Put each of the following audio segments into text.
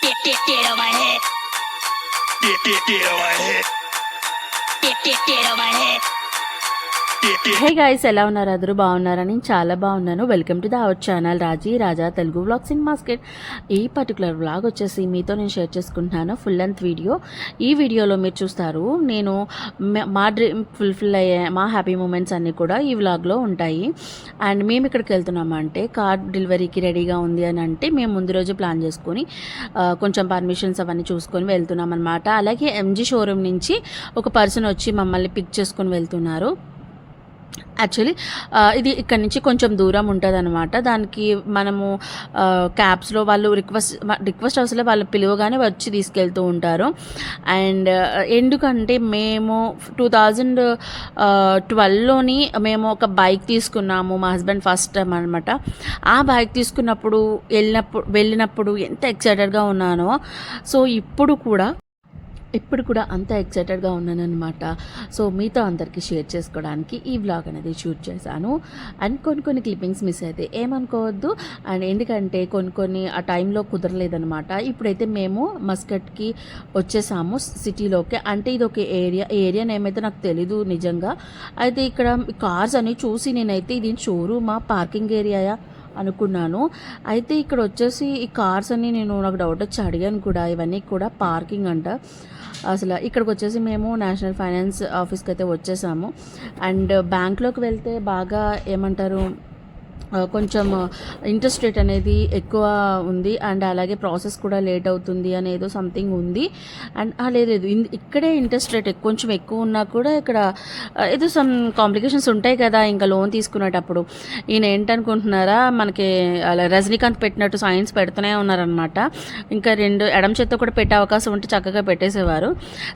Get on my head. Get on my head. Get on my head. Hey guys, ఎలా ఉన్నారు? అందరూ బాగున్నారా? నేను చాలా బాగున్నాను. Welcome to the our channel Raja Telugu vlogs in musket. ఈ పర్టికులర్ వ్లాగ్ వచ్చేసి మీతో నేను షేర్ చేసుకుంటున్నాను ఫుల్ లెంత్ వీడియో. ఈ వీడియోలో మీరు చూస్తారు నేను మా డ్రీమ్ ఫుల్ఫిల్ అయ్యే మా హ్యాపీ మూమెంట్స్ అన్నీ కూడా ఈ వ్లాగ్లో ఉంటాయి. అండ్ మేము ఇక్కడికి వెళ్తున్నామంటే కార్ డెలివరీకి రెడీగా ఉంది అని అంటే మేము ముందు రోజు ప్లాన్ చేసుకొని కొంచెం పర్మిషన్స్ అవన్నీ చూసుకొని వెళ్తున్నాం అనమాట. అలాగే ఎంజీ షోరూమ్ నుంచి ఒక పర్సన్ వచ్చి మమ్మల్ని పిక్ చేసుకొని వెళ్తున్నారు. యాక్చువల్లీ ఇది ఇక్కడ నుంచి కొంచెం దూరం ఉంటుంది అనమాట. దానికి మనము క్యాబ్స్లో వాళ్ళు రిక్వెస్ట్ అవసరం వాళ్ళు పిలువగానే వచ్చి తీసుకెళ్తూ ఉంటారు. అండ్ ఎందుకంటే మేము 2012లోని మేము ఒక బైక్ తీసుకున్నాము. మా హస్బెండ్ ఫస్ట్ టైం అనమాట. ఆ బైక్ తీసుకున్నప్పుడు వెళ్ళినప్పుడు ఎంత ఎక్సైటెడ్గా ఉన్నానో, సో ఇప్పుడు కూడా అంత ఎక్సైటెడ్గా ఉన్నాను అనమాట. సో మీతో అందరికీ షేర్ చేసుకోవడానికి ఈ వ్లాగ్ అనేది షూట్ చేశాను. అండ్ కొన్ని క్లిప్పింగ్స్ మిస్ అయితే ఏమనుకోవద్దు. అండ్ ఎందుకంటే కొన్ని ఆ టైంలో కుదరలేదనమాట. ఇప్పుడైతే మేము మస్కట్కి వచ్చేసాము సిటీలోకి. అంటే ఇది ఒక ఏరియా నేమైతే నాకు తెలీదు నిజంగా. అయితే ఇక్కడ కార్స్ అని చూసి నేనైతే ఇది షోరూమా పార్కింగ్ ఏరియాయా అనుకున్నాను. అయితే ఇక్కడ వచ్చేసి ఈ కార్స్ అన్ని నాకు డౌట్ వచ్చి అడిగాను కూడా. ఇవన్నీ కూడా పార్కింగ్ అంట. అసలు ఇక్కడికి వచ్చేసి మేము నేషనల్ ఫైనాన్స్ ఆఫీస్కి అయితే వచ్చేసాము. అండ్ బ్యాంక్లోకి వెళ్తే బాగా ఏమంటారు, కొంచెం ఇంట్రెస్ట్ రేట్ అనేది ఎక్కువ ఉంది. అండ్ అలాగే ప్రాసెస్ కూడా లేట్ అవుతుంది అనేదో సంథింగ్ ఉంది. అండ్ లేదు ఇక్కడే ఇంట్రెస్ట్ రేట్ కొంచెం ఎక్కువ ఉన్నా కూడా ఇక్కడ ఏదో సమ్ కాంప్లికేషన్స్ ఉంటాయి కదా ఇంకా లోన్ తీసుకునేటప్పుడు. ఈయన ఏంటనుకుంటున్నారా, మనకి అలా రజనీకాంత్ పెట్టినట్టు సైన్స్ పెడుతూనే ఉన్నారనమాట. ఇంకా ఎడమ చేత్తో కూడా పెట్టే అవకాశం ఉంటే చక్కగా పెట్టేసేవారు.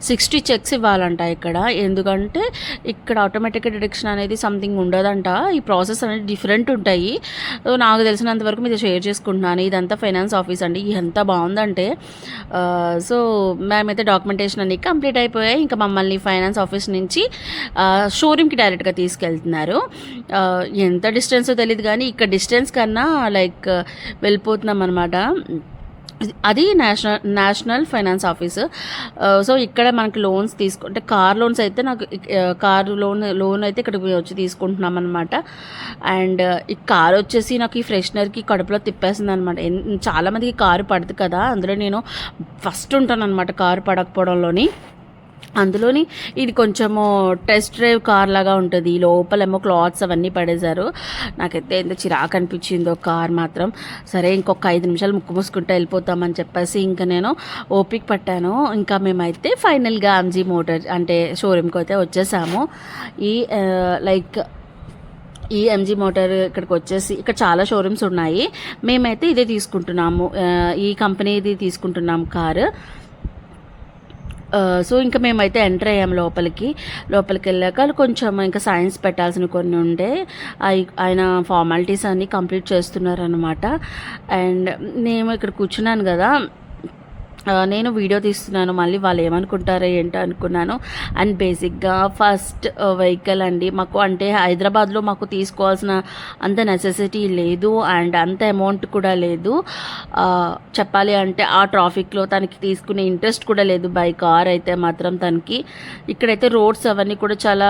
60 చెక్స్ ఇవ్వాలంట ఇక్కడ. ఎందుకంటే ఇక్కడ ఆటోమేటిక్ డిడక్షన్ అనేది సంథింగ్ ఉండదంట. ఈ ప్రాసెస్ అనేది డిఫరెంట్ ఉంటాయి. నాకు తెలిసినంత వరకు మీతో షేర్ చేసుకుంటున్నాను. ఇదంతా ఫైనాన్స్ ఆఫీస్ అండి. ఎంత బాగుందంటే, సో మేమైతే డాక్యుమెంటేషన్ అన్ని కంప్లీట్ అయిపోయాయి. ఇంకా మమ్మల్ని ఫైనాన్స్ ఆఫీస్ నుంచి షోరూమ్కి డైరెక్ట్గా తీసుకెళ్తున్నారు. ఎంత డిస్టెన్సో తెలియదు కానీ ఇక్కడ డిస్టెన్స్ కన్నా వెళ్ళిపోతున్నాం అనమాట. అది నేషనల్ ఫైనాన్స్ ఆఫీస్. సో ఇక్కడ మనకి లోన్స్ తీసుకుంటే కార్ లోన్స్ అయితే నాకు కారు లోన్ అయితే ఇక్కడికి వచ్చి తీసుకుంటున్నాం అనమాట. అండ్ ఈ కారు వచ్చేసి నాకు ఈ ఫ్రెషనర్కి కడుపులో తిప్పేసింది అనమాట. చాలామందికి కారు పడదు కదా, అందులో నేను ఫస్ట్ ఉంటాను అనమాట కారు పడకపోవడంలోని. అందులోని ఇది కొంచెము టెస్ట్ డ్రైవ్ కార్ లాగా ఉంటుంది. లోపలేమో క్లాత్స్ అవన్నీ పడేశారు. నాకైతే ఎంత చిరాకు అనిపించిందో కార్ మాత్రం. సరే ఇంకొక 5 నిమిషాలు ముక్కు మూసుకుంటే వెళ్ళిపోతామని చెప్పేసి ఇంకా నేను ఓపిక పట్టాను. ఇంకా మేమైతే ఫైనల్గా ఎంజీ మోటార్ అంటే షోరూమ్కి అయితే వచ్చేసాము. ఈ ఎంజీ మోటార్ ఇక్కడికి వచ్చేసి ఇక్కడ చాలా షోరూమ్స్ ఉన్నాయి. మేమైతే ఇదే తీసుకుంటున్నాము, ఈ కంపెనీది తీసుకుంటున్నాము కారు. సో ఇంకా మేమైతే ఎంటర్ అయ్యాము లోపలికి వెళ్ళాక కొంచెం ఇంకా సైన్స్ పెట్టాల్సిన కొన్ని ఉండే ఆయన ఫార్మాలిటీస్ అన్నీ కంప్లీట్ చేస్తున్నారనమాట. అండ్ నేను ఇక్కడ కూర్చున్నాను కదా, నేను వీడియో తీస్తున్నాను, మళ్ళీ వాళ్ళు ఏమనుకుంటారో ఏంటో అనుకున్నాను. అండ్ బేసిక్గా ఫస్ట్ వెహికల్ అండి మాకు. అంటే హైదరాబాద్లో మాకు తీసుకోవాల్సిన అంత నెసెసిటీ లేదు అండ్ అంత అమౌంట్ కూడా లేదు. చెప్పాలి అంటే ఆ ట్రాఫిక్లో తనకి తీసుకునే ఇంట్రెస్ట్ కూడా లేదు బై కార్ అయితే మాత్రం తనకి. ఇక్కడైతే రోడ్స్ అవన్నీ కూడా చాలా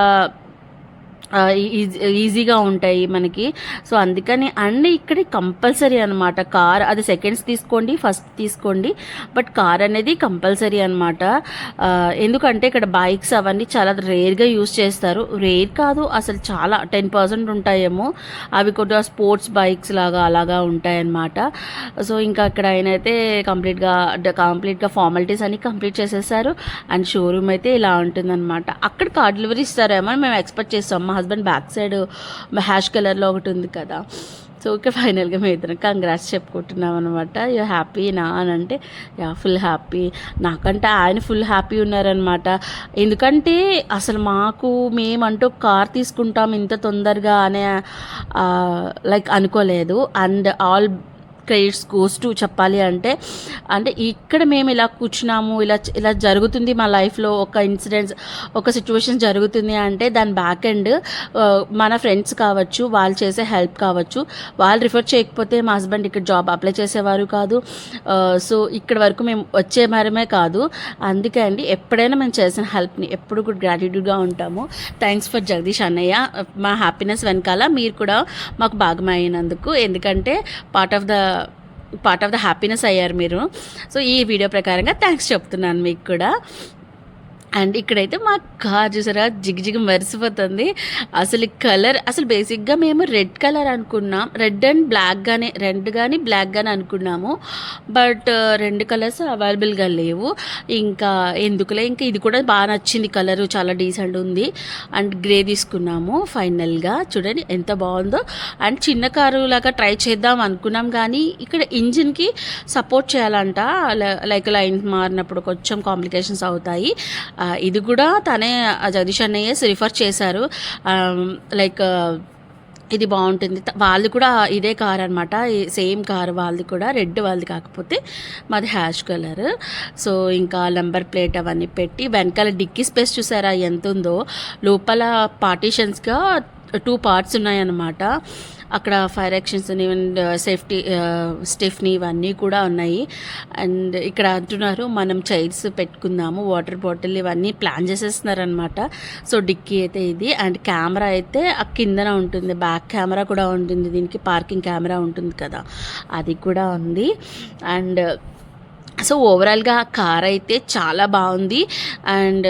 ఈజీగా ఉంటాయి మనకి. సో అందుకని అన్నీ ఇక్కడ కంపల్సరీ అనమాట. కార్ అది సెకండ్స్ తీసుకోండి, ఫస్ట్ తీసుకోండి, బట్ కార్ అనేది కంపల్సరీ అనమాట. ఎందుకంటే ఇక్కడ బైక్స్ అవన్నీ చాలా రేర్గా యూజ్ చేస్తారు. రేర్ కాదు అసలు, చాలా 10% ఉంటాయేమో. అవి కూడా స్పోర్ట్స్ బైక్స్ లాగా అలాగా ఉంటాయన్నమాట. సో ఇంకా ఇక్కడ ఆయనైతే కంప్లీట్గా ఫార్మాలిటీస్ అన్ని కంప్లీట్ చేసేసారు. అండ్ షోరూమ్ అయితే ఇలా ఉంటుందన్నమాట. అక్కడ కార్ డెలివరీ ఇస్తారేమో మేము ఎక్స్పెక్ట్ చేస్తాం. మా హస్బెండ్ బ్యాక్ సైడ్ హ్యాష్ కలర్లో ఒకటి ఉంది కదా. సో ఓకే, ఫైనల్గా మేము ఇద్దరం కంగ్రాట్స్ చెప్పుకుంటున్నాం అనమాట. యూ హ్యాపీనా అని అంటే ఫుల్ హ్యాపీ. నాకంటే ఆయన ఫుల్ హ్యాపీ ఉన్నారనమాట. ఎందుకంటే అసలు మేమంటూ కార్ తీసుకుంటాం ఇంత తొందరగా అనే అనుకోలేదు. అండ్ క్రెడిట్స్ గోస్ టు చెప్పాలి అంటే ఇక్కడ మేము ఇలా కూర్చున్నాము, ఇలా జరుగుతుంది మా లైఫ్లో, ఒక ఇన్సిడెంట్స్, ఒక సిచ్యువేషన్ జరుగుతుంది అంటే దాని బ్యాక్ ఎండ్ మన ఫ్రెండ్స్ కావచ్చు, వాళ్ళు చేసే హెల్ప్ కావచ్చు. వాళ్ళు రిఫర్ చేయకపోతే మా హస్బెండ్ ఇక్కడ జాబ్ అప్లై చేసేవారు కాదు. సో ఇక్కడ వరకు మేము వచ్చేవారమే కాదు. అందుకే అండి ఎప్పుడైనా మేము చేసిన హెల్ప్ని ఎప్పుడు కూడా గ్రాటిట్యూడ్గా ఉంటాము. థ్యాంక్స్ ఫర్ జగదీష్ అన్నయ్య. మా హ్యాపీనెస్ వెనకాల మీరు కూడా మాకు భాగమైనందుకు, ఎందుకంటే పార్ట్ ఆఫ్ ద హ్యాపీనెస్ అయ్యారు మీరు. సో ఈ వీడియో ప్రకారంగా థ్యాంక్స్ చెప్తున్నాను మీకు కూడా. అండ్ ఇక్కడైతే మా కార్ చూసారా జిగ్ మెరిసిపోతుంది. అసలు కలర్ అసలు బేసిక్గా మేము రెడ్ కలర్ అనుకున్నాం, రెడ్ కానీ బ్లాక్ కానీ అనుకున్నాము. బట్ రెండు కలర్స్ అవైలబుల్గా లేవు. ఇంకా ఎందుకులే, ఇంకా ఇది కూడా బాగా నచ్చింది, కలరు చాలా డీసెంట్ ఉంది. అండ్ గ్రే తీసుకున్నాము ఫైనల్గా. చూడండి ఎంత బాగుందో. అండ్ చిన్న కారు లాగా ట్రై చేద్దాం అనుకున్నాం, కానీ ఇక్కడ ఇంజిన్కి సపోర్ట్ చేయాలంట, లైక్ లైన్ మారినప్పుడు కొంచెం కాంప్లికేషన్స్ అవుతాయి. ఇది కూడా తనే జగదీష్ అన్నయ్య రిఫర్ చేశారు, లైక్ ఇది బాగుంటుంది. వాళ్ళది కూడా ఇదే కార్ అనమాట, సేమ్ కార్ వాళ్ళది కూడా, రెడ్ వాళ్ళది, కాకపోతే మాది హ్యాష్ కలర్. సో ఇంకా నెంబర్ ప్లేట్ అవన్నీ పెట్టి, వెనకాల డిక్కీ స్పేస్ చూసారా ఎంత ఉందో. లోపల పార్టీషన్స్గా 2 పార్ట్స్ ఉన్నాయన్నమాట. అక్కడ fire actions and safety stepney ఇవన్నీ కూడా ఉన్నాయి. అండ్ ఇక్కడ అంటున్నారు మనం చైర్స్ పెట్టుకుందాము, వాటర్ బాటిల్ ఇవన్నీ ప్లాన్ చేసేస్తున్నారనమాట. సో డిక్కీ అయితే ఇది. అండ్ కెమెరా అయితే ఆ కిందన ఉంటుంది, బ్యాక్ కెమెరా కూడా ఉంటుంది, దీనికి పార్కింగ్ కెమెరా ఉంటుంది కదా, అది కూడా ఉంది. అండ్ సో ఓవరాల్గా కార్ అయితే చాలా బాగుంది. అండ్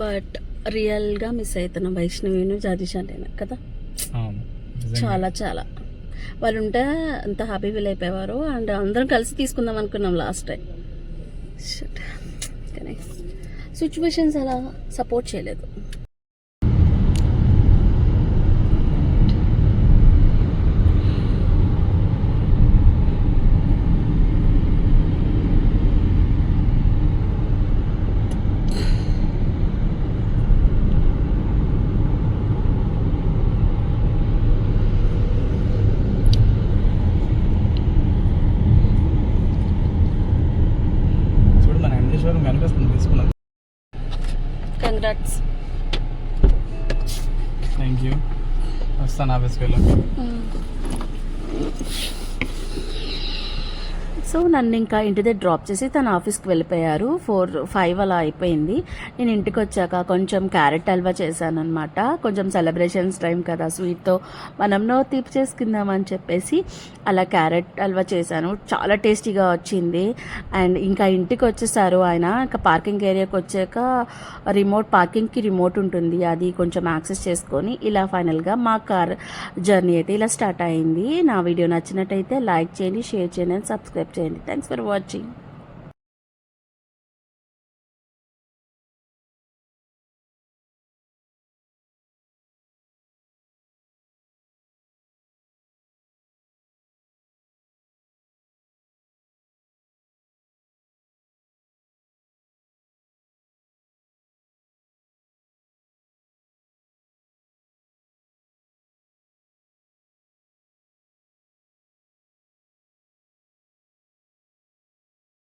బట్ రియల్గా మిస్ అవుతున్నాం వైష్ణవిను జగదీష్ అంటేనే కదా. చాలా చాలా వాళ్ళు ఉంటే అంత హ్యాపీ ఫీల్ అయిపోయేవారు. అండ్ అందరం కలిసి తీసుకుందాం అనుకున్నాం లాస్ట్ టైం, కానీ సిచ్యువేషన్స్ అలా సపోర్ట్ చేయలేదు. కంగ్రాట్స్. Thank you. వస్తాను ఆఫీస్కి వెళ్ళాక. సో నన్ను ఇంకా ఇంటి దగ్గర డ్రాప్ చేసి తన ఆఫీస్కి వెళ్ళిపోయారు. 4-5 అలా అయిపోయింది. నేను ఇంటికి వచ్చాక కొంచెం క్యారెట్ హల్వా చేశాను అనమాట. కొంచెం సెలబ్రేషన్స్ టైం కదా, స్వీట్తో మనం తీపి చేసుకుందామని చెప్పేసి అలా క్యారెట్ హల్వా చేశాను. చాలా టేస్టీగా వచ్చింది. అండ్ ఇంకా ఇంటికి వచ్చేసారు ఆయన. ఇంకా పార్కింగ్ ఏరియాకి వచ్చాక పార్కింగ్కి రిమోట్ ఉంటుంది, అది కొంచెం యాక్సెస్ చేసుకొని ఇలా ఫైనల్గా మా కార్ జర్నీ అయితే ఇలా స్టార్ట్ అయింది. నా వీడియో నచ్చినట్టయితే లైక్ చేయండి, షేర్ చేయండి అండ్ సబ్స్క్రైబ్ చేయండి. Thanks for watching.